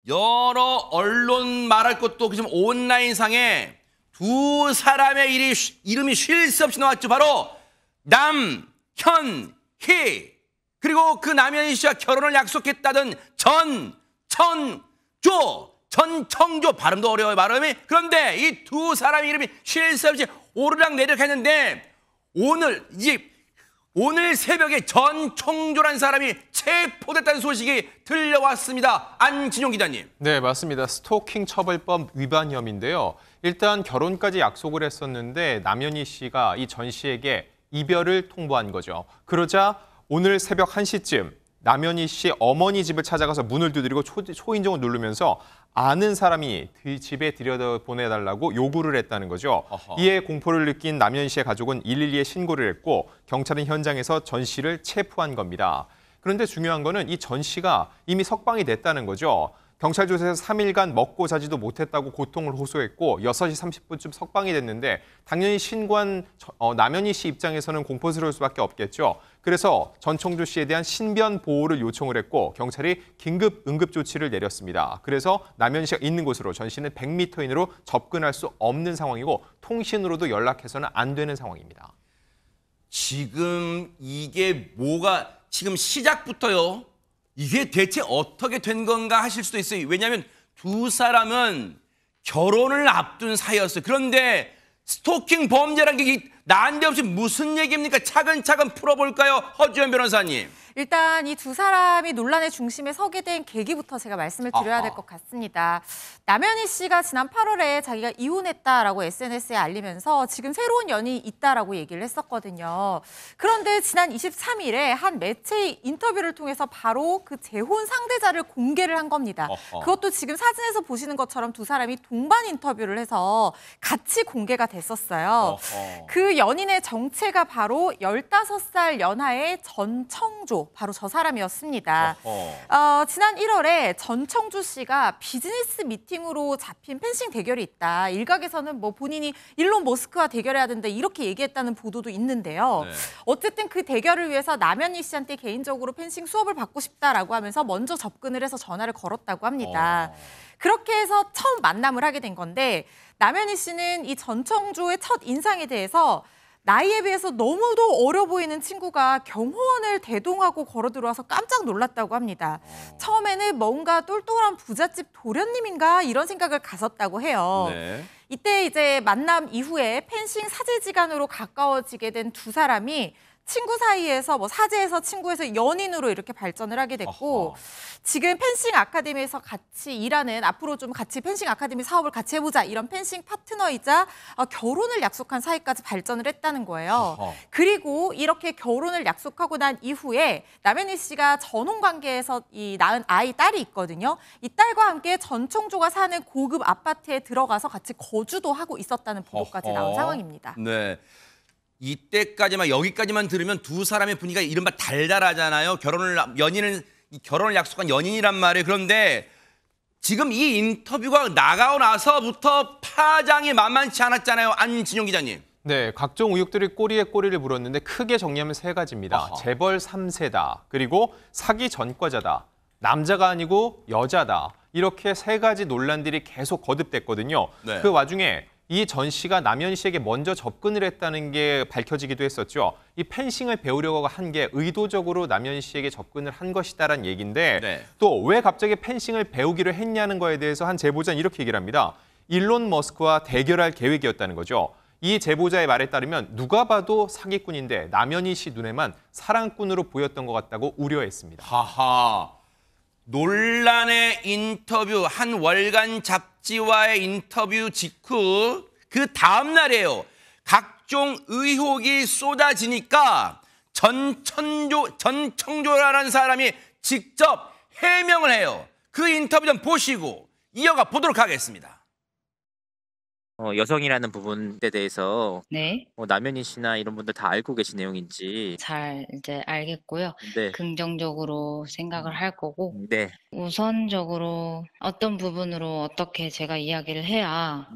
여러 언론 말할 것도 지금 온라인상에 두 사람의 이름이 쉴 새 없이 나왔죠. 바로 남현희, 그리고 그 남현희 씨와 결혼을 약속했다던 전청조 발음도 어려워요, 발음이. 그런데 이 두 사람의 이름이 쉴 새 없이 오르락내리락 했는데 오늘 새벽에 전청조라는 사람이 체포됐다는 소식이 들려왔습니다. 안진용 기자님. 네, 맞습니다. 스토킹 처벌법 위반 혐의인데요. 일단 결혼까지 약속을 했었는데 남현희 씨가 이 전 씨에게 이별을 통보한 거죠. 그러자 오늘 새벽 1시쯤 남현희 씨 어머니 집을 찾아가서 문을 두드리고 초인종을 누르면서 아는 사람이 집에 들여보내달라고 요구를 했다는 거죠. 이에 공포를 느낀 남현희 씨의 가족은 112에 신고를 했고 경찰은 현장에서 전 씨를 체포한 겁니다. 그런데 중요한 거는 이 전 씨가 이미 석방이 됐다는 거죠. 경찰 조사에서 3일간 먹고 자지도 못했다고 고통을 호소했고 6시 30분쯤 석방이 됐는데 당연히 신고한 남현희 씨 입장에서는 공포스러울 수밖에 없겠죠. 그래서 전청조 씨에 대한 신변 보호를 요청을 했고 경찰이 긴급 응급 조치를 내렸습니다. 그래서 남현희 씨가 있는 곳으로 전 씨는 100m 이내로 접근할 수 없는 상황이고 통신으로도 연락해서는 안 되는 상황입니다. 지금 이게 지금 시작부터요. 이게 대체 어떻게 된 건가 하실 수도 있어요. 왜냐하면 두 사람은 결혼을 앞둔 사이였어요. 그런데 스토킹 범죄라는 게 난데없이 무슨 얘기입니까? 차근차근 풀어볼까요? 허주연 변호사님. 일단 이 두 사람이 논란의 중심에 서게 된 계기부터 제가 말씀을 드려야 될 것 같습니다. 남현희 씨가 지난 8월에 자기가 이혼했다라고 SNS에 알리면서 지금 새로운 연이 있다라고 얘기를 했었거든요. 그런데 지난 23일에 한 매체의 인터뷰를 통해서 바로 그 재혼 상대자를 공개를 한 겁니다. 그것도 지금 사진에서 보시는 것처럼 두 사람이 동반 인터뷰를 해서 같이 공개가 됐었어요. 그 연인의 정체가 바로 15살 연하의 전청조, 바로 저 사람이었습니다. 지난 1월에 전청조 씨가 비즈니스 미팅으로 잡힌 펜싱 대결이 있다. 일각에서는 뭐 본인이 일론 머스크와 대결해야 된다 이렇게 얘기했다는 보도도 있는데요. 네. 어쨌든 그 대결을 위해서 남현희 씨한테 개인적으로 펜싱 수업을 받고 싶다라고 하면서 먼저 접근을 해서 전화를 걸었다고 합니다. 그렇게 해서 처음 만남을 하게 된 건데 남현희 씨는 이 전청조의 첫 인상에 대해서 나이에 비해서 너무도 어려 보이는 친구가 경호원을 대동하고 걸어 들어와서 깜짝 놀랐다고 합니다. 처음에는 뭔가 똘똘한 부잣집 도련님인가 이런 생각을 가졌다고 해요. 네. 이때 이제 만남 이후에 펜싱 사제지간으로 가까워지게 된 두 사람이 친구 사이에서 뭐 사제에서 친구에서 연인으로 이렇게 발전을 하게 됐고 지금 펜싱 아카데미에서 같이 일하는 앞으로 좀 같이 펜싱 아카데미 사업을 같이 해보자 이런 펜싱 파트너이자 결혼을 약속한 사이까지 발전을 했다는 거예요. 그리고 이렇게 결혼을 약속하고 난 이후에 남현희 씨가 전혼 관계에서 이 낳은 딸이 있거든요. 이 딸과 함께 전청조가 사는 고급 아파트에 들어가서 같이 거주도 하고 있었다는 보도까지 나온 상황입니다. 네. 이때까지만 여기까지만 들으면 두 사람의 분위기가 이른바 달달하잖아요. 결혼을 약속한 연인이란 말이에요. 그런데 지금 이 인터뷰가 나가고 나서부터 파장이 만만치 않았잖아요. 안진용 기자님. 네, 각종 의혹들이 꼬리에 꼬리를 물었는데 크게 정리하면 3가지입니다. 재벌 3세다, 그리고 사기 전과자다, 남자가 아니고 여자다. 이렇게 3가지 논란들이 계속 거듭됐거든요. 네. 그 와중에 이 전 씨가 남현희 씨에게 먼저 접근을 했다는 게 밝혀지기도 했었죠. 이 펜싱을 배우려고 한 게 의도적으로 남현희 씨에게 접근을 한 것이다라는 얘기인데 네. 또 왜 갑자기 펜싱을 배우기로 했냐는 거에 대해서 한 제보자는 이렇게 얘기를 합니다. 일론 머스크와 대결할 계획이었다는 거죠. 이 제보자의 말에 따르면 누가 봐도 사기꾼인데 남현희 씨 눈에만 사랑꾼으로 보였던 것 같다고 우려했습니다. 하하. 논란의 인터뷰, 한 월간 잡지와의 인터뷰 직후 그 다음 날이에요. 각종 의혹이 쏟아지니까 전청조라는 사람이 직접 해명을 해요. 그 인터뷰 좀 보시고 이어가 보도록 하겠습니다. 여성이라는 부분에 대해서 네. 남현희 씨나 이런 분들 다 알고 계신 내용인지. 잘 이제 알겠고요. 네. 긍정적으로 생각을 할 거고 네. 우선적으로 어떤 부분으로 어떻게 제가 이야기를 해야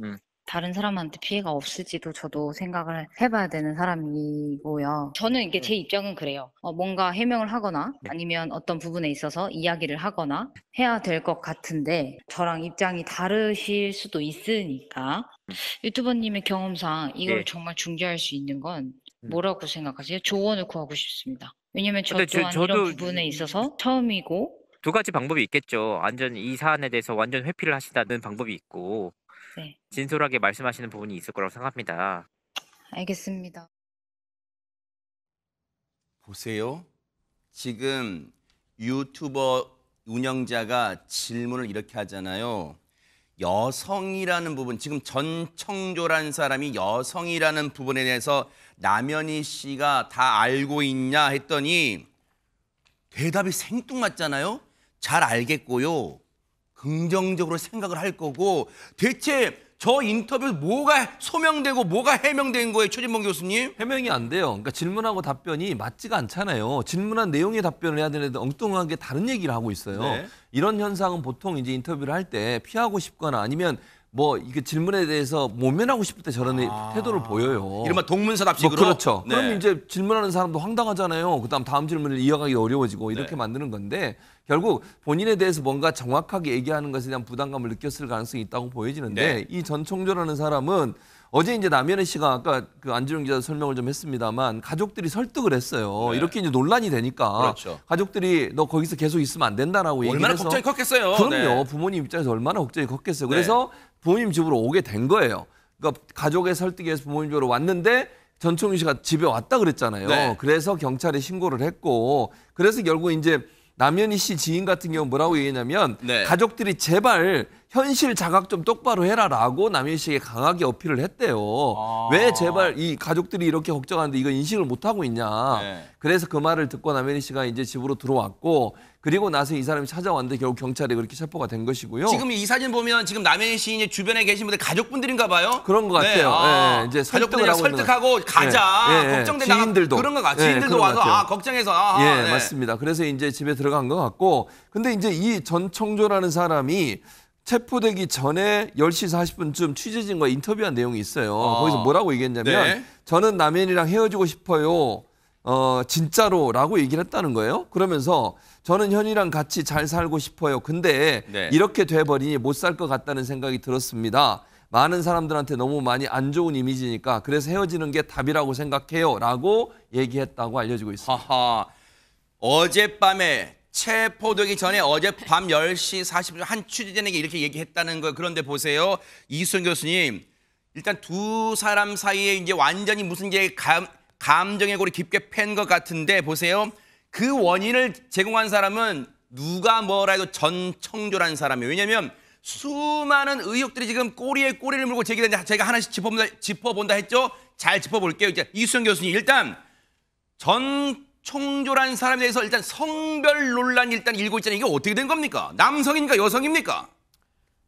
다른 사람한테 피해가 없을지도 저도 생각을 해봐야 되는 사람이고요. 저는 이게 제 입장은 그래요. 뭔가 해명을 하거나 아니면 어떤 부분에 있어서 이야기를 하거나 해야 될 것 같은데 저랑 입장이 다르실 수도 있으니까 유튜버님의 경험상 이걸 예. 정말 중재할 수 있는 건 뭐라고 생각하세요? 조언을 구하고 싶습니다. 왜냐면 저 근데 또한 이런 저도 부분에 있어서 처음이고 두 가지 방법이 있겠죠. 완전 이 사안에 대해서 완전 회피를 하신다는 방법이 있고 네, 진솔하게 말씀하시는 부분이 있을 거라고 생각합니다. 알겠습니다. 보세요. 지금 유튜버 운영자가 질문을 이렇게 하잖아요. 여성이라는 부분, 지금 전청조라는 사람이 여성이라는 부분에 대해서 남현희 씨가 다 알고 있냐 했더니 대답이 생뚱맞잖아요. 잘 알겠고요. 긍정적으로 생각을 할 거고 대체 저 인터뷰 뭐가 소명되고 뭐가 해명된 거예요, 최진봉 교수님? 해명이 안 돼요. 그러니까 질문하고 답변이 맞지가 않잖아요. 질문한 내용의 답변을 해야 되는데 엉뚱하게 다른 얘기를 하고 있어요. 네. 이런 현상은 보통 이제 인터뷰를 할 때 피하고 싶거나 아니면 뭐 이게 질문에 대해서 모면하고 싶을 때 저런 태도를 보여요. 이른바 동문서답식으로. 뭐 그렇죠. 네. 그럼 이제 질문하는 사람도 황당하잖아요. 그다음 다음 질문을 이어가기 어려워지고 이렇게 네. 만드는 건데 결국 본인에 대해서 뭔가 정확하게 얘기하는 것에 대한 부담감을 느꼈을 가능성이 있다고 보여지는데 네. 이 전청조라는 사람은 어제 이제 남현희 씨가 아까 그 안지용 기자 설명을 좀 했습니다만 가족들이 설득을 했어요. 네. 이렇게 이제 논란이 되니까 그렇죠. 가족들이 너 거기서 계속 있으면 안 된다라고 얘기를 얼마나 해서 걱정이 컸겠어요. 그럼요. 네. 부모님 입장에서 얼마나 걱정이 컸겠어요. 네. 그래서 부모님 집으로 오게 된 거예요. 그러니까 가족의 설득에 의해서 부모님 집으로 왔는데 전청유 씨가 집에 왔다 그랬잖아요. 네. 그래서 경찰에 신고를 했고 그래서 결국 이제 남현희 씨 지인 같은 경우 뭐라고 얘기했냐면 네. 가족들이 제발 현실 자각 좀 똑바로 해라라고 남현희 씨에게 강하게 어필을 했대요. 아. 왜 제발 이 가족들이 이렇게 걱정하는데 이거 인식을 못 하고 있냐. 네. 그래서 그 말을 듣고 남현희 씨가 이제 집으로 들어왔고 그리고 나서 이 사람이 찾아왔는데 결국 경찰에 그렇게 체포가 된 것이고요. 지금 이 사진 보면 지금 남현희 시인의 주변에 계신 분들 가족분들인가 봐요. 그런 것 같아요. 아, 예, 이제 가족분들이랑 설득을 하고 설득하고 가자. 예, 예, 예. 걱정된다. 지인들도. 그런 거 같아. 예, 지인들도 그런 것 와서 같아요. 걱정해서. 예, 네. 맞습니다. 그래서 이제 집에 들어간 것 같고 근데 이제 이 전청조라는 사람이 체포되기 전에 10시 40분쯤 취재진과 인터뷰한 내용이 있어요. 거기서 뭐라고 얘기했냐면 네. 저는 남현이랑 헤어지고 싶어요. 진짜로라고 얘기를 했다는 거예요. 그러면서 저는 현이랑 같이 잘 살고 싶어요. 근데 네. 이렇게 돼버리니 못 살 것 같다는 생각이 들었습니다. 많은 사람들한테 너무 많이 안 좋은 이미지니까 그래서 헤어지는 게 답이라고 생각해요. 라고 얘기했다고 알려지고 있습니다. 하하. 어젯밤에 체포되기 전에 어젯밤 10시 40분 한 취재진에게 이렇게 얘기했다는 거예요. 그런데 보세요. 이수영 교수님. 일단 두 사람 사이에 이제 완전히 무슨 게 감정의 골이 깊게 팬 것 같은데 보세요. 그 원인을 제공한 사람은 누가 뭐라 해도 전청조라는 사람이에요. 왜냐하면 수많은 의혹들이 지금 꼬리에 꼬리를 물고 제기되는데 제가 하나씩 짚어본다 했죠. 잘 짚어볼게요. 이제 이수영 교수님 일단 전청조라는 사람에 대해서 일단 성별 논란이 일단 일고 있잖아요. 이게 어떻게 된 겁니까? 남성입니까? 여성입니까?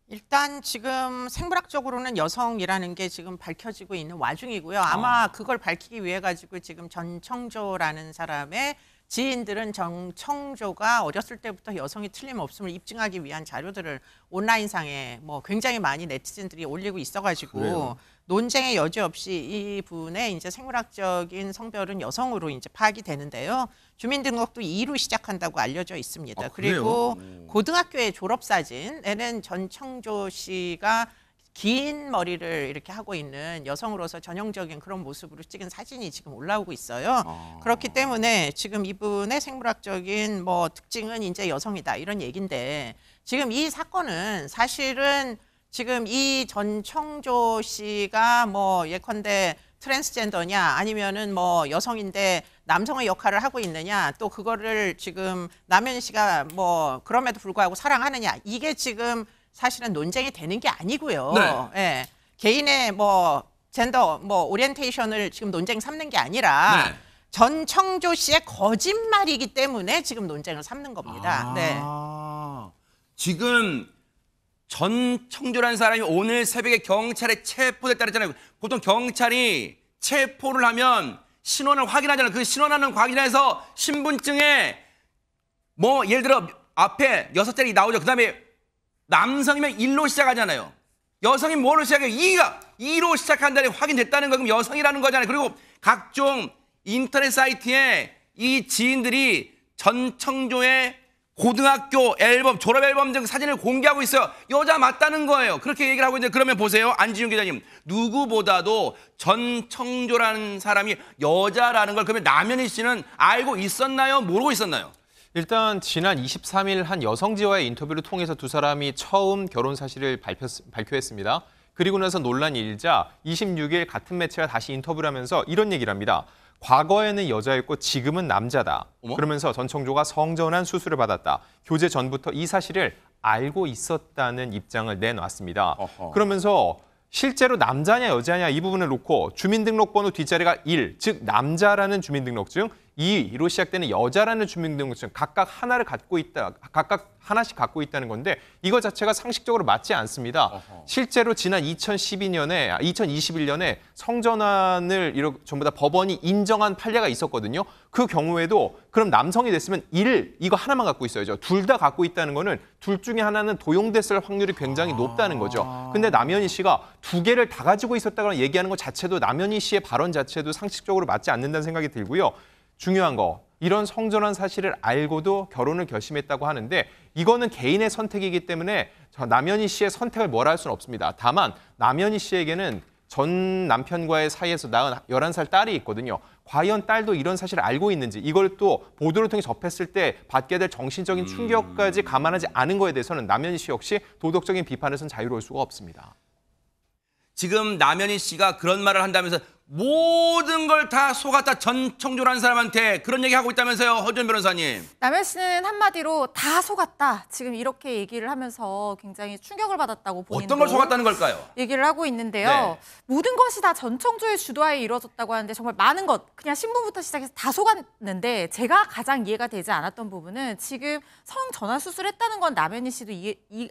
일단 지금 생물학적으로는 여성이라는 게 지금 밝혀지고 있는 와중이고요. 아마 그걸 밝히기 위해 가지고 지금 전청조라는 사람의 지인들은 전청조가 어렸을 때부터 여성이 틀림없음을 입증하기 위한 자료들을 온라인상에 뭐 굉장히 많이 네티즌들이 올리고 있어가지고 그래요? 논쟁의 여지 없이 이분의 이제 생물학적인 성별은 여성으로 이제 파악이 되는데요. 주민등록도 2로 시작한다고 알려져 있습니다. 아, 그리고 그래요? 고등학교의 졸업사진에는 전청조 씨가 긴 머리를 이렇게 하고 있는 여성으로서 전형적인 그런 모습으로 찍은 사진이 지금 올라오고 있어요. 그렇기 때문에 지금 이분의 생물학적인 뭐 특징은 이제 여성이다 이런 얘기인데 지금 이 사건은 사실은 지금 이 전청조 씨가 뭐 예컨대 트랜스젠더냐 아니면은 뭐 여성인데 남성의 역할을 하고 있느냐 또 그거를 지금 남현희 씨가 뭐 그럼에도 불구하고 사랑하느냐 이게 지금 사실은 논쟁이 되는 게 아니고요. 네. 예. 개인의 뭐 젠더 뭐 오리엔테이션을 지금 논쟁 삼는 게 아니라 네. 전청조 씨의 거짓말이기 때문에 지금 논쟁을 삼는 겁니다. 네. 지금 전청조라는 사람이 오늘 새벽에 경찰에 체포됐다 그랬잖아요. 보통 경찰이 체포를 하면 신원을 확인하잖아요. 그 신원하는 확인해서 신분증에 뭐 예를 들어 앞에 6자리 나오죠. 그다음에 남성이면 1로 시작하잖아요. 여성이면 뭐로 시작해요? 2가 2로 시작한다는 게 확인됐다는 거 그럼 여성이라는 거잖아요. 그리고 각종 인터넷 사이트에 이 지인들이 전청조의 고등학교 앨범, 졸업 앨범 등 사진을 공개하고 있어요. 여자 맞다는 거예요. 그렇게 얘기를 하고 있는데 그러면 보세요. 안지윤 기자님. 누구보다도 전청조라는 사람이 여자라는 걸 그러면 남현희 씨는 알고 있었나요? 모르고 있었나요? 일단 지난 23일 한 여성지와의 인터뷰를 통해서 두 사람이 처음 결혼 사실을 발표했습니다. 그리고 나서 논란이 일자 26일 같은 매체가 다시 인터뷰를 하면서 이런 얘기를 합니다. 과거에는 여자였고 지금은 남자다. 어머? 그러면서 전청조가 성전환 수술을 받았다. 교제 전부터 이 사실을 알고 있었다는 입장을 내놨습니다. 어허. 그러면서 실제로 남자냐 여자냐 이 부분을 놓고 주민등록번호 뒷자리가 1, 즉 남자라는 주민등록증, 2로 시작되는 여자라는 주민등록증 각각 하나씩 갖고 있다는 건데 이거 자체가 상식적으로 맞지 않습니다. 어허. 실제로 지난 2021년에 성전환을 전부 다 법원이 인정한 판례가 있었거든요. 그 경우에도 그럼 남성이 됐으면 1 이거 하나만 갖고 있어야죠. 둘 다 갖고 있다는 거는 둘 중에 하나는 도용됐을 확률이 굉장히 높다는 거죠. 근데 남현희 씨가 두 개를 다 가지고 있었다고 얘기하는 것 자체도 남현희 씨의 발언 자체도 상식적으로 맞지 않는다는 생각이 들고요. 중요한 거, 이런 성전환 사실을 알고도 결혼을 결심했다고 하는데 이거는 개인의 선택이기 때문에 남현희 씨의 선택을 뭐라 할 수는 없습니다. 다만 남현희 씨에게는 전 남편과의 사이에서 낳은 11살 딸이 있거든요. 과연 딸도 이런 사실을 알고 있는지 이걸 또 보도를 통해 접했을 때 받게 될 정신적인 충격까지 감안하지 않은 거에 대해서는 남현희 씨 역시 도덕적인 비판에서는 자유로울 수가 없습니다. 지금 남현희 씨가 그런 말을 한다면서 모든 걸 다 속았다 전청조라는 사람한테 그런 얘기 하고 있다면서요, 허준 변호사님. 남현 씨는 한마디로 다 속았다. 지금 이렇게 얘기를 하면서 굉장히 충격을 받았다고 본인도 어떤 걸 속았다는 걸까요? 얘기를 하고 있는데요. 네. 모든 것이 다 전청조의 주도하에 이루어졌다고 하는데 정말 많은 것, 그냥 신분부터 시작해서 다 속았는데 제가 가장 이해가 되지 않았던 부분은 지금 성전환 수술했다는 건 남현희 씨도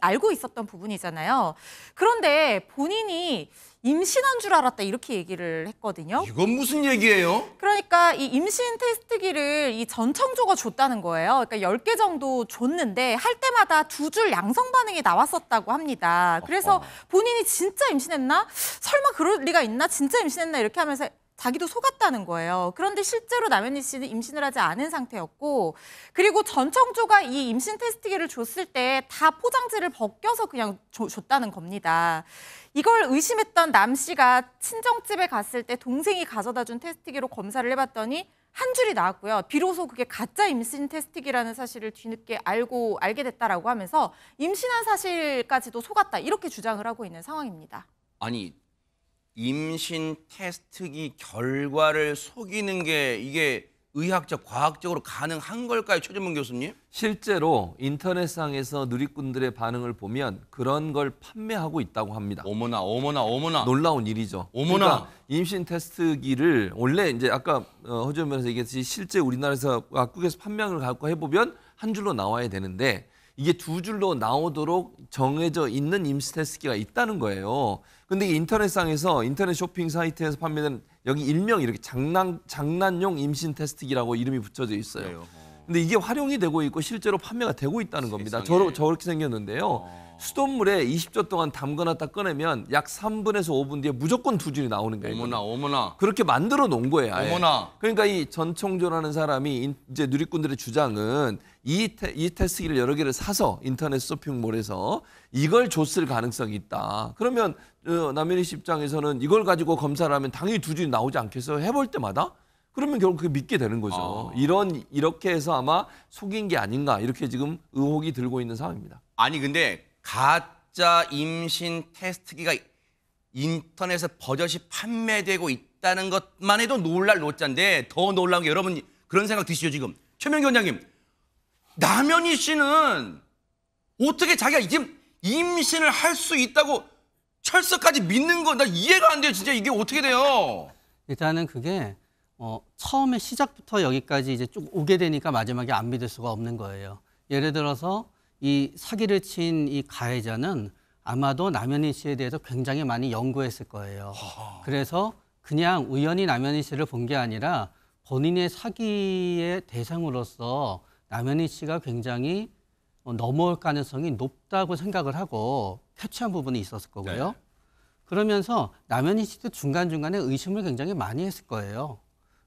알고 있었던 부분이잖아요. 그런데 본인이 임신한 줄 알았다 이렇게 얘기를 했거든요. 이건 무슨 얘기예요? 그러니까 이 임신 테스트기를 이 전청조가 줬다는 거예요. 그러니까 10개 정도 줬는데 할 때마다 2줄 양성 반응이 나왔었다고 합니다. 그래서 본인이 진짜 임신했나? 설마 그럴 리가 있나? 진짜 임신했나? 이렇게 하면서 자기도 속았다는 거예요. 그런데 실제로 남현희 씨는 임신을 하지 않은 상태였고 그리고 전청조가 이 임신 테스트기를 줬을 때 다 포장지를 벗겨서 그냥 줬다는 겁니다. 이걸 의심했던 남 씨가 친정집에 갔을 때 동생이 가져다 준 테스트기로 검사를 해봤더니 한 줄이 나왔고요. 비로소 그게 가짜 임신 테스트기라는 사실을 뒤늦게 알게 됐다라고 하면서 임신한 사실까지도 속았다 이렇게 주장을 하고 있는 상황입니다. 아니, 임신 테스트기 결과를 속이는 게 이게 의학적, 과학적으로 가능한 걸까요, 최준문 교수님? 실제로 인터넷상에서 누리꾼들의 반응을 보면 그런 걸 판매하고 있다고 합니다. 어머나, 어머나, 어머나. 놀라운 일이죠. 어머나. 그러니까 임신 테스트기를 원래 이제 아까 허준 변호사 얘기했듯이 실제 우리나라에서 약국에서 판매를 갖고 해보면 한 줄로 나와야 되는데 이게 2줄로 나오도록 정해져 있는 임신 테스트기가 있다는 거예요. 근데 인터넷상에서 인터넷 쇼핑 사이트에서 판매되는 여기 일명 이렇게 장난용 임신 테스트기라고 이름이 붙여져 있어요. 그래요. 근데 이게 활용이 되고 있고 실제로 판매가 되고 있다는 겁니다. 저렇게 생겼는데요. 수돗물에 20초 동안 담가놨다 꺼내면 약 3분에서 5분 뒤에 무조건 2줄이 나오는 거예요. 어머나, 어머나. 그렇게 만들어 놓은 거예요. 아예. 어머나. 그러니까 이 전청조라는 사람이 이제 누리꾼들의 주장은 이 테스트기를 여러 개를 사서 인터넷 쇼핑몰에서 이걸 줬을 가능성이 있다. 그러면 남현희 씨 입장에서는 이걸 가지고 검사를 하면 당연히 2줄이 나오지 않겠어요? 해볼 때마다? 그러면 결국 그게 믿게 되는 거죠. 이렇게 해서 아마 속인 게 아닌가 이렇게 지금 의혹이 들고 있는 상황입니다. 아니, 근데 가짜 임신 테스트기가 인터넷에 버젓이 판매되고 있다는 것만 해도 놀랄 노짜인데 더 놀라운 게 여러분 그런 생각 드시죠, 지금? 최명기 원장님, 남현희 씨는 어떻게 자기가 지금 임신을 할 수 있다고 철석까지 믿는 거 나 이해가 안 돼요. 진짜 이게 어떻게 돼요? 일단은 그게 처음에 시작부터 여기까지 이제 쭉 오게 되니까 마지막에 안 믿을 수가 없는 거예요. 예를 들어서 이 사기를 친 이 가해자는 아마도 남현희 씨에 대해서 굉장히 많이 연구했을 거예요. 그래서 그냥 우연히 남현희 씨를 본 게 아니라 본인의 사기의 대상으로서 남현희 씨가 굉장히 넘어올 가능성이 높다고 생각을 하고 캐치한 부분이 있었을 거고요. 그러면서 남현희 씨도 중간중간에 의심을 굉장히 많이 했을 거예요.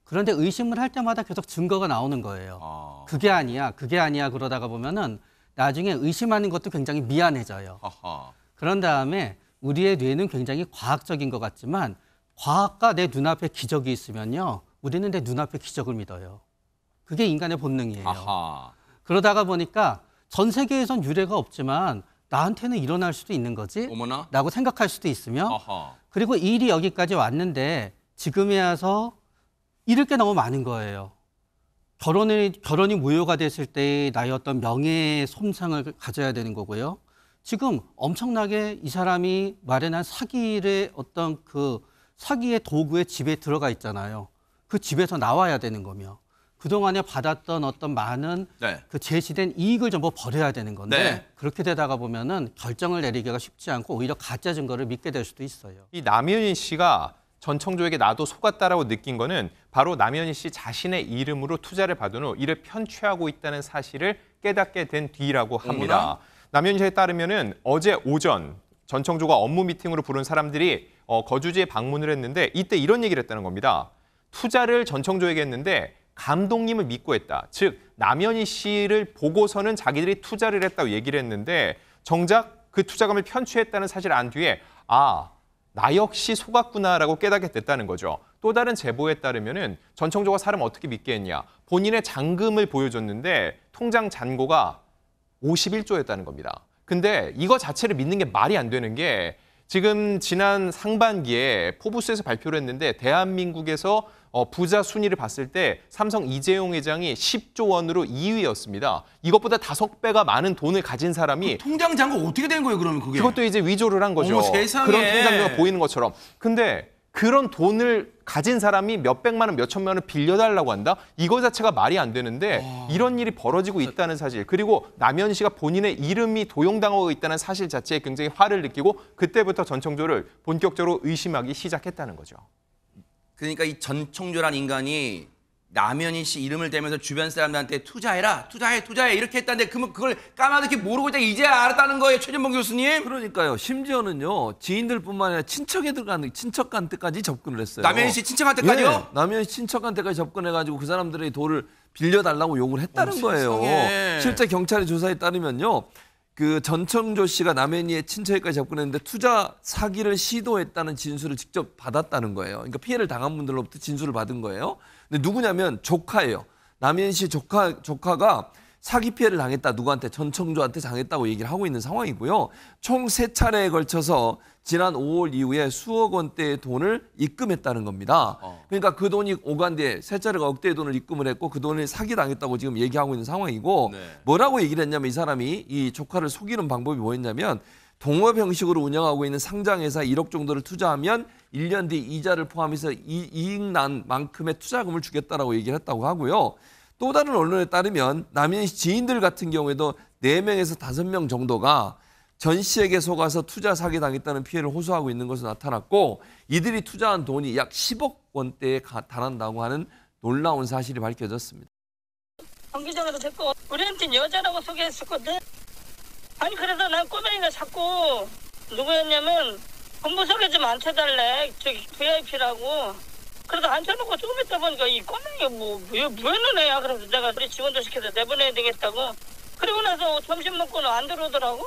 그런데 의심을 할 때마다 계속 증거가 나오는 거예요. 그게 아니야, 그게 아니야 그러다가 보면은 나중에 의심하는 것도 굉장히 미안해져요. 그런 다음에 우리의 뇌는 굉장히 과학적인 것 같지만 과학과 내 눈앞에 기적이 있으면요. 우리는 내 눈앞에 기적을 믿어요. 그게 인간의 본능이에요. 그러다가 보니까 전 세계에선 유례가 없지만 나한테는 일어날 수도 있는 거지? 어머나. 라고 생각할 수도 있으며 그리고 이 일이 여기까지 왔는데 지금에 와서 잃을 게 너무 많은 거예요. 결혼이 무효가 됐을 때 나의 어떤 명예의 손상을 가져야 되는 거고요. 지금 엄청나게 이 사람이 마련한 사기의 어떤 그 사기의 도구의 집에 들어가 있잖아요. 그 집에서 나와야 되는 거며 그동안에 받았던 어떤 많은 네. 그 제시된 이익을 전부 버려야 되는 건데 네. 그렇게 되다가 보면은 결정을 내리기가 쉽지 않고 오히려 가짜 증거를 믿게 될 수도 있어요. 이 남현희 씨가 전 청조에게 나도 속았다라고 느낀 거는 바로 남현희 씨 자신의 이름으로 투자를 받은 후 이를 편취하고 있다는 사실을 깨닫게 된 뒤라고 합니다. 어머나. 남현희 씨에 따르면은 어제 오전 전 청조가 업무 미팅으로 부른 사람들이 거주지에 방문을 했는데 이때 이런 얘기를 했다는 겁니다. 투자를 전 청조에게 했는데 감독님을 믿고 했다. 즉 남현희 씨를 보고서는 자기들이 투자를 했다고 얘기를 했는데 정작 그 투자금을 편취했다는 사실을 안 뒤에 나 역시 속았구나라고 깨닫게 됐다는 거죠. 또 다른 제보에 따르면은 전 청조가 사람 어떻게 믿게 했냐. 본인의 잔금을 보여줬는데 통장 잔고가 51조였다는 겁니다. 근데 이거 자체를 믿는 게 말이 안 되는 게 지금 지난 상반기에 포브스에서 발표를 했는데 대한민국에서 부자 순위를 봤을 때 삼성 이재용 회장이 10조 원으로 2위였습니다. 이것보다 5배가 많은 돈을 가진 사람이 통장 잔고 어떻게 된 거예요, 그러면 그게? 그것도 이제 위조를 한 거죠. 어머, 세상에. 그런 통장료가 보이는 것처럼. 근데 그런 돈을 가진 사람이 몇백만 원, 몇천만 원 빌려달라고 한다? 이거 자체가 말이 안 되는데 이런 일이 벌어지고 있다는 사실. 그리고 남현희 씨가 본인의 이름이 도용당하고 있다는 사실 자체에 굉장히 화를 느끼고 그때부터 전 청조를 본격적으로 의심하기 시작했다는 거죠. 그러니까 이 전 청조란 인간이 남현희 씨 이름을 대면서 주변 사람들한테 투자해라, 투자해 이렇게 했다는데 그걸 까마득히 모르고 이제 알았다는 거예요, 최진봉 교수님? 그러니까요. 심지어는요. 지인들뿐만 아니라 친척한테까지 접근을 했어요. 남현희 씨 친척한테까지요? 예, 남현희 씨 친척한테까지 접근해가지고 그 사람들의 돈을 빌려달라고 요구를 했다는 거예요. 세상에. 실제 경찰의 조사에 따르면요. 그 전청조 씨가 남현희의 친척에까지 접근했는데 투자 사기를 시도했다는 진술을 직접 받았다는 거예요. 그러니까 피해를 당한 분들로부터 진술을 받은 거예요. 근데 누구냐면 조카예요. 남현희 씨 조카가 사기 피해를 당했다. 누구한테? 전청조한테 당했다고 얘기를 하고 있는 상황이고요. 총 3차례에 걸쳐서 지난 5월 이후에 수억 원대의 돈을 입금했다는 겁니다. 그러니까 그 돈이 오간 뒤에 3차례가 억대의 돈을 입금을 했고 그 돈을 사기당했다고 지금 얘기하고 있는 상황이고 뭐라고 얘기를 했냐면 이 사람이 이 조카를 속이는 방법이 뭐였냐면 동업 형식으로 운영하고 있는 상장회사 1억 정도를 투자하면 1년 뒤 이자를 포함해서 이익 난 만큼의 투자금을 주겠다라고 얘기를 했다고 하고요. 또 다른 언론에 따르면 남현희 씨 지인들 같은 경우에도 4명에서 5명 정도가 전 씨에게 속아서 투자 사기 당했다는 피해를 호소하고 있는 것으로 나타났고 이들이 투자한 돈이 약 10억 원대에 달한다고 하는 놀라운 사실이 밝혀졌습니다. 경기장에서 됐고 우리한테는 여자라고 소개했었거든. 아니 그래서 난 꼬맹이가 자꾸 누구였냐면 본부석에 좀 앉혀달래. 저기 VIP라고. 그래서 앉혀놓고 조금 있다 보니까 이 꼬맹이가 뭐 있는 애야. 그래서 내가 우리 지원도 시켜서 내보내야 되겠다고. 그리고 나서 점심 먹고는 안 들어오더라고.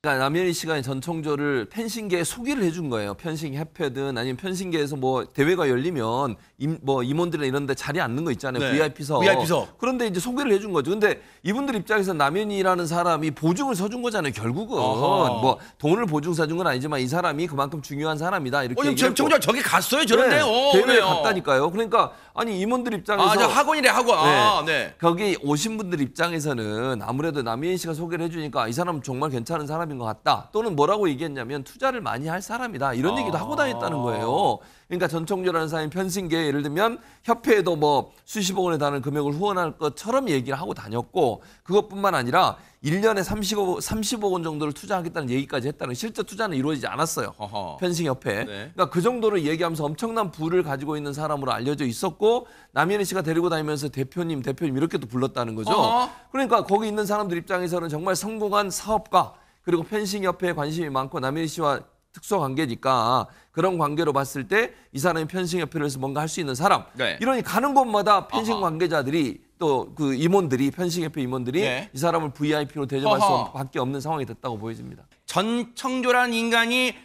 그러니까 남현희 씨가 전 청조를 펜싱계에 소개를 해준 거예요. 펜싱 협회든 아니면 펜싱계에서 뭐 대회가 열리면 임원들이나 이런 데 자리에 앉는 거 있잖아요. 네. VIP석. VIP석. 그런데 이제 소개를 해준 거죠. 근데 이분들 입장에서 남현희라는 사람이 보증을 서준 거잖아요. 결국은. 뭐 돈을 보증 서준 건 아니지만 이 사람이 그만큼 중요한 사람이다. 이렇게 얘기를 전 청조가 저기 갔어요, 저런데. 대회에 갔다니까요. 그러니까 아니 임원들 입장에서 저 학원이래, 학원. 네. 거기 오신 분들 입장에서는 아무래도 남현희 씨가 소개를 해주니까 이 사람 정말 괜찮은 사람인 것 같다. 또는 뭐라고 얘기했냐면 투자를 많이 할 사람이다. 이런 얘기도 하고 다녔다는 거예요. 그러니까 전청조라는 사람이 편승계 예를 들면 협회에도 뭐 수십억 원에 달하는 금액을 후원할 것처럼 얘기를 하고 다녔고 그것뿐만 아니라 1년에 30억 원 정도를 투자하겠다는 얘기까지 했다는 실제 투자는 이루어지지 않았어요. 편승협회. 그러니까 그 정도로 얘기하면서 엄청난 부를 가지고 있는 사람으로 알려져 있었고 남현희 씨가 데리고 다니면서 대표님 이렇게도 불렀다는 거죠. 그러니까 거기 있는 사람들 입장에서는 정말 성공한 사업가 그리고 펜싱협회에 관심이 많고 남현희 씨와 특수 관계니까 그런 관계로 봤을 때 이 사람이 편싱협회에서 뭔가 할 수 있는 사람. 네. 이러니 가는 곳마다 편싱 관계자들이 또 그 임원들이 편싱협회 임원들이 네. 이 사람을 VIP로 대접할 허허. 수밖에 없는 상황이 됐다고 보여집니다. 전청조라는 인간이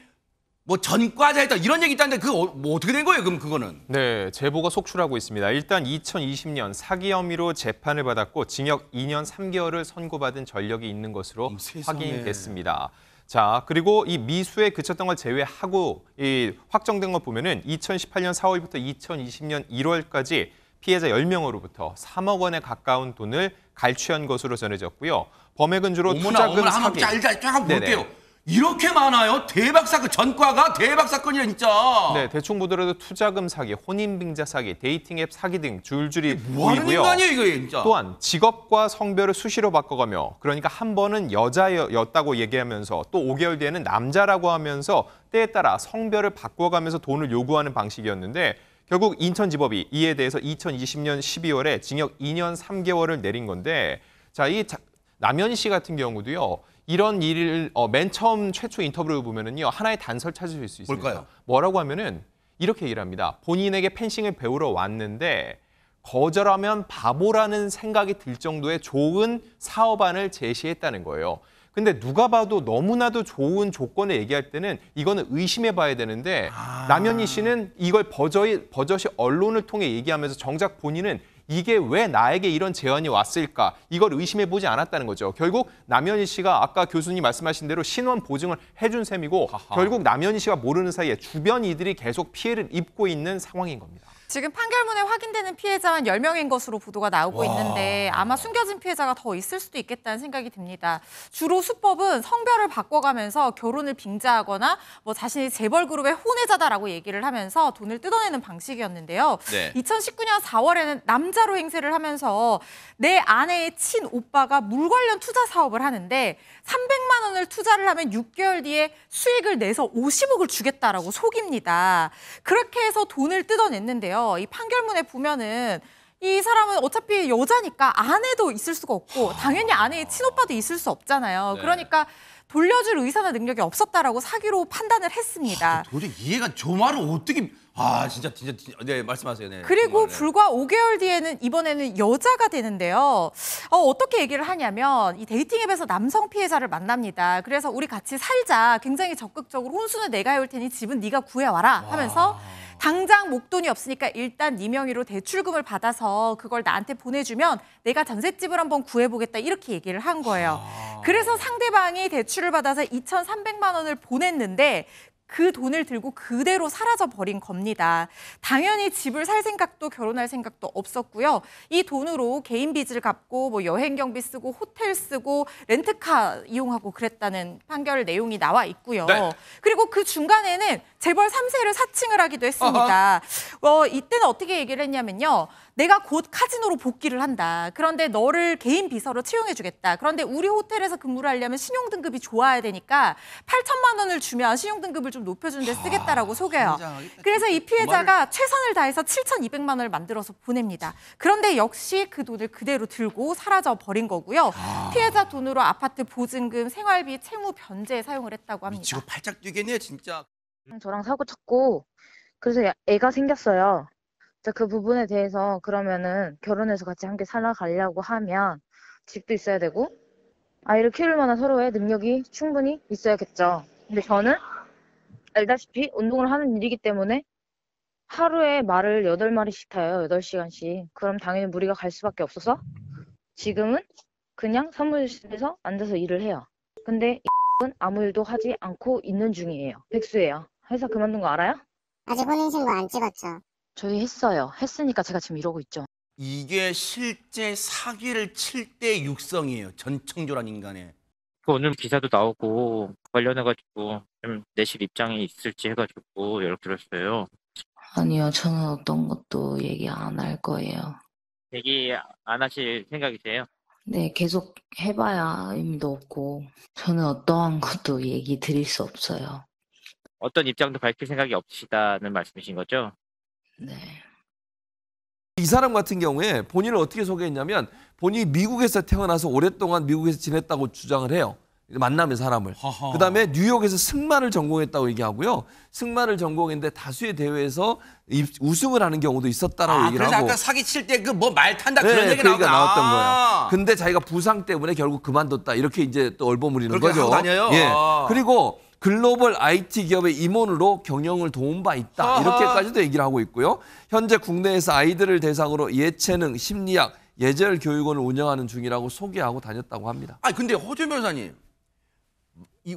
뭐 전과자였다 이런 얘기 있다는데 그거 뭐 어떻게 된 거예요? 그럼 그거는? 네, 제보가 속출하고 있습니다. 일단 2020년 사기 혐의로 재판을 받았고 징역 2년 3개월을 선고받은 전력이 있는 것으로 세상에. 확인이 됐습니다. 자, 그리고 이 미수에 그쳤던 걸 제외하고 이 확정된 걸 보면은 2018년 4월부터 2020년 1월까지 피해자 10명으로부터 3억 원에 가까운 돈을 갈취한 것으로 전해졌고요. 범액은 주로 투자금 어머나 사기. 한번 쫙 네네. 볼게요. 이렇게 많아요? 대박 사건, 전과가 대박 사건이야 진짜. 네, 대충 보더라도 투자금 사기, 혼인빙자 사기, 데이팅 앱 사기 등 줄줄이 뭐 하는 보이고요. 인간이에요 이거 진짜. 또한 직업과 성별을 수시로 바꿔가며 그러니까 한 번은 여자였다고 얘기하면서 또 5개월 뒤에는 남자라고 하면서 때에 따라 성별을 바꿔가면서 돈을 요구하는 방식이었는데 결국 인천지법이 이에 대해서 2020년 12월에 징역 2년 3개월을 내린 건데 자, 이 남현 씨 같은 경우도요. 이런 일을 맨 처음 최초 인터뷰를 보면은요. 하나의 단서를 찾으실 수 있습니다. 뭘까요? 뭐라고 하면은 이렇게 얘기를 합니다. 본인에게 펜싱을 배우러 왔는데 거절하면 바보라는 생각이 들 정도의 좋은 사업안을 제시했다는 거예요. 근데 누가 봐도 너무나도 좋은 조건을 얘기할 때는 이거는 의심해 봐야 되는데 남현희 씨는 이걸 버젓이 언론을 통해 얘기하면서 정작 본인은 이게 왜 나에게 이런 제안이 왔을까? 이걸 의심해 보지 않았다는 거죠. 결국 남현희 씨가 아까 교수님 말씀하신 대로 신원 보증을 해준 셈이고 결국 남현희 씨가 모르는 사이에 주변 이들이 계속 피해를 입고 있는 상황인 겁니다. 지금 판결문에 확인되는 피해자만 10명인 것으로 보도가 나오고 있는데 아마 숨겨진 피해자가 더 있을 수도 있겠다는 생각이 듭니다. 주로 수법은 성별을 바꿔가면서 결혼을 빙자하거나 뭐 자신이 재벌 그룹의 혼외자다라고 얘기를 하면서 돈을 뜯어내는 방식이었는데요. 네. 2019년 4월에는 남자로 행세를 하면서 내 아내의 친오빠가 물 관련 투자 사업을 하는데 300만 원을 투자를 하면 6개월 뒤에 수익을 내서 50억을 주겠다라고 속입니다. 그렇게 해서 돈을 뜯어냈는데요. 이 판결문에 보면은 이 사람은 어차피 여자니까 아내도 있을 수가 없고 당연히 아내의 친오빠도 있을 수 없잖아요. 네. 그러니까 돌려줄 의사나 능력이 없었다라고 사기로 판단을 했습니다. 도저히 이해가 저 말을 어떻게 진짜 네 말씀하세요. 네. 그리고 정말, 네. 불과 5개월 뒤에는 이번에는 여자가 되는데요. 어떻게 얘기를 하냐면 이 데이팅 앱에서 남성 피해자를 만납니다. 그래서 우리 같이 살자. 굉장히 적극적으로 혼수는 내가 해올 테니 집은 네가 구해와라 하면서 당장 목돈이 없으니까 일단 네 명의로 대출금을 받아서 그걸 나한테 보내주면 내가 전셋집을 한번 구해보겠다 이렇게 얘기를 한 거예요. 그래서 상대방이 대출을 받아서 2,300만 원을 보냈는데 그 돈을 들고 그대로 사라져 버린 겁니다. 당연히 집을 살 생각도 결혼할 생각도 없었고요. 이 돈으로 개인 빚을 갚고 뭐 여행 경비 쓰고 호텔 쓰고 렌트카 이용하고 그랬다는 판결 내용이 나와 있고요. 네. 그리고 그 중간에는 재벌 3세를 사칭을 하기도 했습니다. 이때는 어떻게 얘기를 했냐면요. 내가 곧 카지노로 복귀를 한다. 그런데 너를 개인 비서로 채용해주겠다. 그런데 우리 호텔에서 근무를 하려면 신용등급이 좋아야 되니까 8천만 원을 주면 신용등급을 좀 높여주는 데 쓰겠다라고 속여요. 그래서 이 피해자가 최선을 다해서 7,200만 원을 만들어서 보냅니다. 그런데 역시 그 돈을 그대로 들고 사라져 버린 거고요. 피해자 돈으로 아파트 보증금, 생활비, 채무 변제에 사용을 했다고 합니다. 미치고 팔짝 뛰겠네요 진짜. 저랑 사고 쳤고 그래서 애가 생겼어요. 그 부분에 대해서 그러면은 결혼해서 같이 함께 살아가려고 하면 집도 있어야 되고 아이를 키울 만한 서로의 능력이 충분히 있어야겠죠. 근데 저는 알다시피 운동을 하는 일이기 때문에 하루에 말을 8마리씩 타요. 8시간씩. 그럼 당연히 무리가 갈 수밖에 없어서 지금은 그냥 사무실에서 앉아서 일을 해요. 근데 은 아무 일도 하지 않고 있는 중이에요. 백수예요. 회사 그만둔 거 알아요? 아직 혼인신고 안 찍었죠? 저희 했어요. 했으니까 제가 지금 이러고 있죠. 이게 실제 사기를 칠 때 육성이에요. 전청조란 인간의. 오늘 기사도 나오고 관련해가지고 좀 내실 입장이 있을지 해가지고 연락드렸어요. 아니요, 저는 어떤 것도 얘기 안 할 거예요. 얘기 안 하실 생각이세요? 네, 계속 해봐야 의미도 없고 저는 어떠한 것도 얘기 드릴 수 없어요. 어떤 입장도 밝힐 생각이 없으시다는 말씀이신 거죠? 네. 이 사람 같은 경우에 본인을 어떻게 소개했냐면 본인이 미국에서 태어나서 오랫동안 미국에서 지냈다고 주장을 해요. 만나면 사람을. 허허. 그다음에 뉴욕에서 승마를 전공했다고 얘기하고요. 승마를 전공했는데 다수의 대회에서 우승을 하는 경우도 있었다라고 얘기를 그래서 하고. 아까 사기 칠 때 그 뭐 말 탄다 그런 얘기 그 얘기가 나왔던 거예요. 아. 근데 자기가 부상 때문에 결국 그만뒀다. 이렇게 이제 또 얼버무리는 그렇게 거죠. 하고 다녀요? 예. 아. 그리고 글로벌 IT 기업의 임원으로 경영을 도운 바 있다. 아하. 이렇게까지도 얘기를 하고 있고요. 현재 국내에서 아이들을 대상으로 예체능, 심리학, 예절 교육원을 운영하는 중이라고 소개하고 다녔다고 합니다. 아니 근데 허준 변호사님,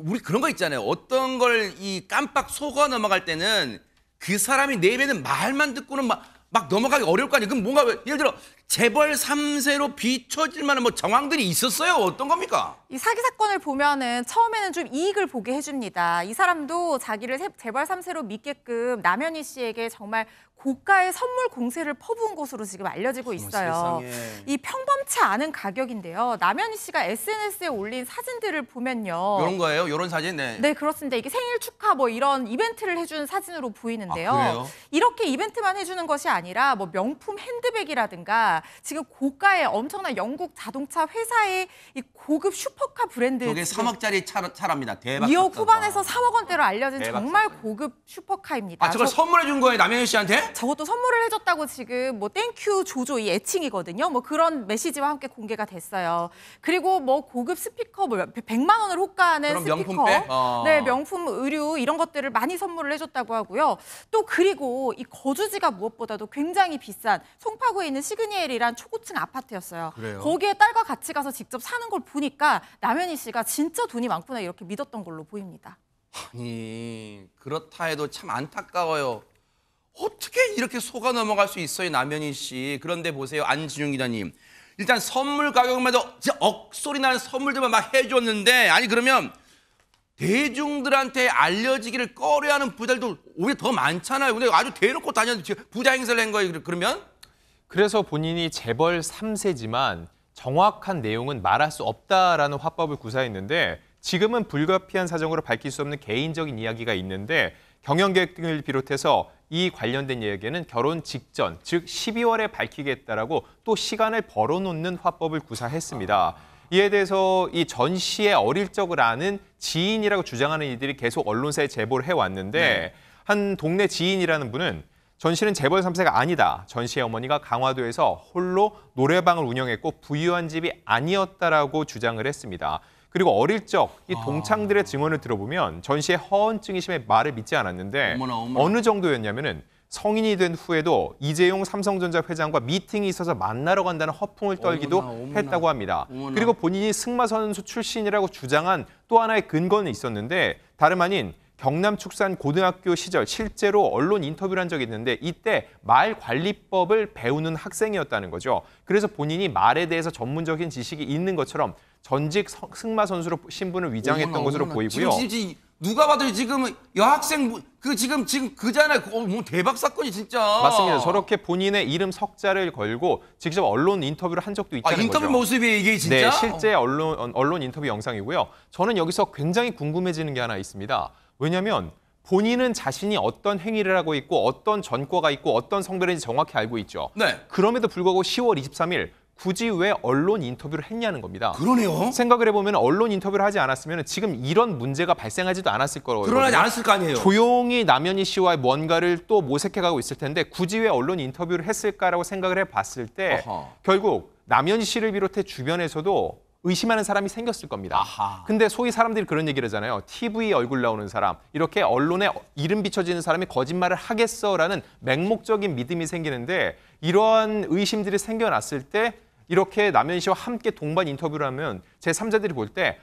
우리 그런 거 있잖아요. 어떤 걸 이 깜빡 속아 넘어갈 때는 그 사람이 내뱉는 말만 듣고는 막 넘어가기 어려울 거 아니에요. 그럼 뭔가 예를 들어 재벌 3세로 비춰질 만한 뭐 정황들이 있었어요. 어떤 겁니까? 이 사기 사건을 보면은 처음에는 좀 이익을 보게 해줍니다. 이 사람도 자기를 재벌 3세로 믿게끔 남현희 씨에게 정말 고가의 선물 공세를 퍼부은 것으로 지금 알려지고 있어요. 세상에. 이 평범치 않은 가격인데요. 남현희 씨가 SNS에 올린 사진들을 보면요. 이런 거예요? 이런 사진? 네. 네, 그렇습니다. 이게 생일 축하 뭐 이런 이벤트를 해주는 사진으로 보이는데요. 아, 그래요? 이렇게 이벤트만 해주는 것이 아니라 뭐 명품 핸드백이라든가 지금 고가의 엄청난 영국 자동차 회사의 이 고급 슈퍼카 브랜드 저게 3억짜리 차랍니다. 대박. 2억 사건. 후반에서 3억 원대로 알려진 대박 정말 사건. 고급 슈퍼카입니다. 아, 저걸 선물해 준 거예요, 남현희 씨한테? 저것도 선물을 해줬다고 지금 뭐 땡큐 조조 이 애칭이거든요. 뭐 그런 메시지와 함께 공개가 됐어요. 그리고 뭐 고급 스피커 뭐 100만 원을 호가하는 그럼 스피커, 명품백? 네 명품 의류 이런 것들을 많이 선물을 해줬다고 하고요. 또 그리고 이 거주지가 무엇보다도 굉장히 비싼 송파구에 있는 시그니엘이란 초고층 아파트였어요. 그래요? 거기에 딸과 같이 가서 직접 사는 걸 보니까 남현희 씨가 진짜 돈이 많구나 이렇게 믿었던 걸로 보입니다. 아니, 그렇다 해도 참 안타까워요. 어떻게 이렇게 속아 넘어갈 수 있어요, 남현희 씨. 그런데 보세요, 안진용 기자님. 일단 선물 가격마다 진짜 억소리 나는 선물들만 막 해줬는데, 아니 그러면 대중들한테 알려지기를 꺼려하는 부자들도 오히려 더 많잖아요. 근데 아주 대놓고 다녔는데 부자 행세를 한 거예요, 그러면? 그래서 본인이 재벌 3세지만 정확한 내용은 말할 수 없다라는 화법을 구사했는데 지금은 불가피한 사정으로 밝힐 수 없는 개인적인 이야기가 있는데 경영계획 등을 비롯해서 이 관련된 이야기는 결혼 직전, 즉 12월에 밝히겠다라고 또 시간을 벌어놓는 화법을 구사했습니다. 이에 대해서 이 전 씨의 어릴 적을 아는 지인이라고 주장하는 이들이 계속 언론사에 제보를 해왔는데 한 동네 지인이라는 분은 전 씨는 재벌 3세가 아니다. 전 씨의 어머니가 강화도에서 홀로 노래방을 운영했고 부유한 집이 아니었다라고 주장을 했습니다. 그리고 어릴 적 이 동창들의 증언을 들어보면 전 씨의 허언증이 심해 말을 믿지 않았는데 어머나. 어느 정도였냐면은 성인이 된 후에도 이재용 삼성전자 회장과 미팅이 있어서 만나러 간다는 허풍을 떨기도 어머나. 했다고 합니다. 어머나. 그리고 본인이 승마 선수 출신이라고 주장한 또 하나의 근거는 있었는데 다름 아닌 경남 축산 고등학교 시절 실제로 언론 인터뷰를 한 적이 있는데 이때 말 관리법을 배우는 학생이었다는 거죠. 그래서 본인이 말에 대해서 전문적인 지식이 있는 것처럼 전직 승마 선수로 신분을 위장했던 것으로 보이고요. 지금 누가 봐도 지금 여학생 지금 그잖아요. 뭐 대박 사건이 진짜. 맞습니다. 저렇게 본인의 이름 석자를 걸고 직접 언론 인터뷰를 한 적도 있다는 인터뷰 거죠. 모습이 이게 진짜? 네, 실제 언론 인터뷰 영상이고요. 저는 여기서 굉장히 궁금해지는 게 하나 있습니다. 왜냐하면 본인은 자신이 어떤 행위를 하고 있고 어떤 전과가 있고 어떤 성별인지 정확히 알고 있죠. 네. 그럼에도 불구하고 10월 23일 굳이 왜 언론 인터뷰를 했냐는 겁니다. 그러네요. 생각을 해보면 언론 인터뷰를 하지 않았으면 지금 이런 문제가 발생하지도 않았을 거라고요. 드러나지 않았을 거 아니에요. 조용히 남현희 씨와의 뭔가를 또 모색해가고 있을 텐데 굳이 왜 언론 인터뷰를 했을까라고 생각을 해봤을 때 어허. 결국 남현희 씨를 비롯해 주변에서도 의심하는 사람이 생겼을 겁니다. 아하. 근데 소위 사람들이 그런 얘기를 하잖아요. TV 얼굴 나오는 사람, 이렇게 언론에 이름 비춰지는 사람이 거짓말을 하겠어라는 맹목적인 믿음이 생기는데 이러한 의심들이 생겨났을 때 이렇게 남현희 씨와 함께 동반 인터뷰를 하면 제3자들이 볼 때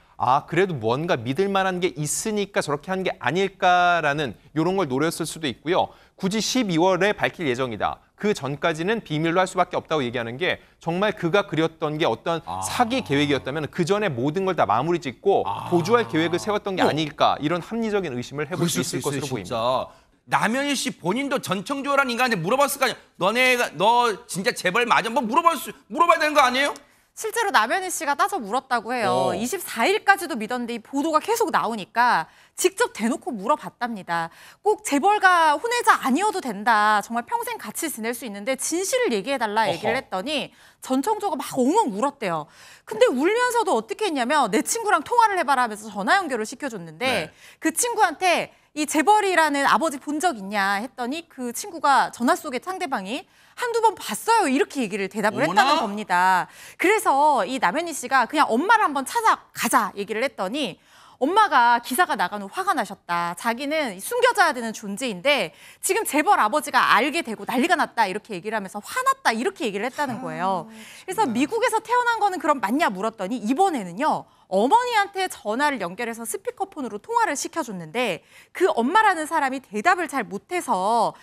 그래도 뭔가 믿을 만한 게 있으니까 저렇게 한 게 아닐까라는 이런 걸 노렸을 수도 있고요. 굳이 12월에 밝힐 예정이다. 그 전까지는 비밀로 할 수밖에 없다고 얘기하는 게 정말 그가 그렸던 게 어떤 사기 계획이었다면 그 전에 모든 걸 다 마무리 짓고 도주할 계획을 세웠던 게 아닐까 이런 합리적인 의심을 해볼 수 있을 것으로 보입니다. 남현희 씨 본인도 전청조란 인간한테 물어봤을 거 아니야. 너 진짜 재벌 맞아? 뭐 물어봐야 되는 거 아니에요? 실제로 남현희 씨가 따져 물었다고 해요. 24일까지도 믿었는데 이 보도가 계속 나오니까 직접 대놓고 물어봤답니다. 꼭 재벌가 혼외자 아니어도 된다. 정말 평생 같이 지낼 수 있는데 진실을 얘기해달라 얘기를 했더니 전 청조가 막 엉엉 울었대요. 근데 울면서도 어떻게 했냐면 내 친구랑 통화를 해봐라 하면서 전화 연결을 시켜줬는데 그 친구한테 이 재벌이라는 아버지 본 적 있냐 했더니 그 친구가 전화 속에 상대방이 한두 번 봤어요. 이렇게 대답을 했다는 겁니다. 그래서 이 남현희 씨가 그냥 엄마를 한번 찾아가자 얘기를 했더니 엄마가 기사가 나간 후 화가 나셨다. 자기는 숨겨져야 되는 존재인데 지금 재벌 아버지가 알게 되고 난리가 났다. 이렇게 얘기를 하면서 화났다. 이렇게 얘기를 했다는 거예요. 그래서 미국에서 태어난 거는 그럼 맞냐 물었더니 이번에는요. 어머니한테 전화를 연결해서 스피커폰으로 통화를 시켜줬는데 그 엄마라는 사람이 대답을 잘 못해서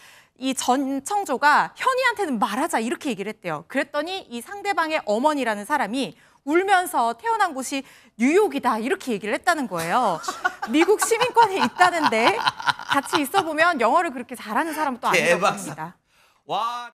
이 전 청조가 현이한테는 말하자 이렇게 얘기를 했대요. 그랬더니 이 상대방의 어머니라는 사람이 울면서 태어난 곳이 뉴욕이다 이렇게 얘기를 했다는 거예요. 미국 시민권이 있다는데 같이 있어 보면 영어를 그렇게 잘하는 사람은 또 아니라고 합니다. 와.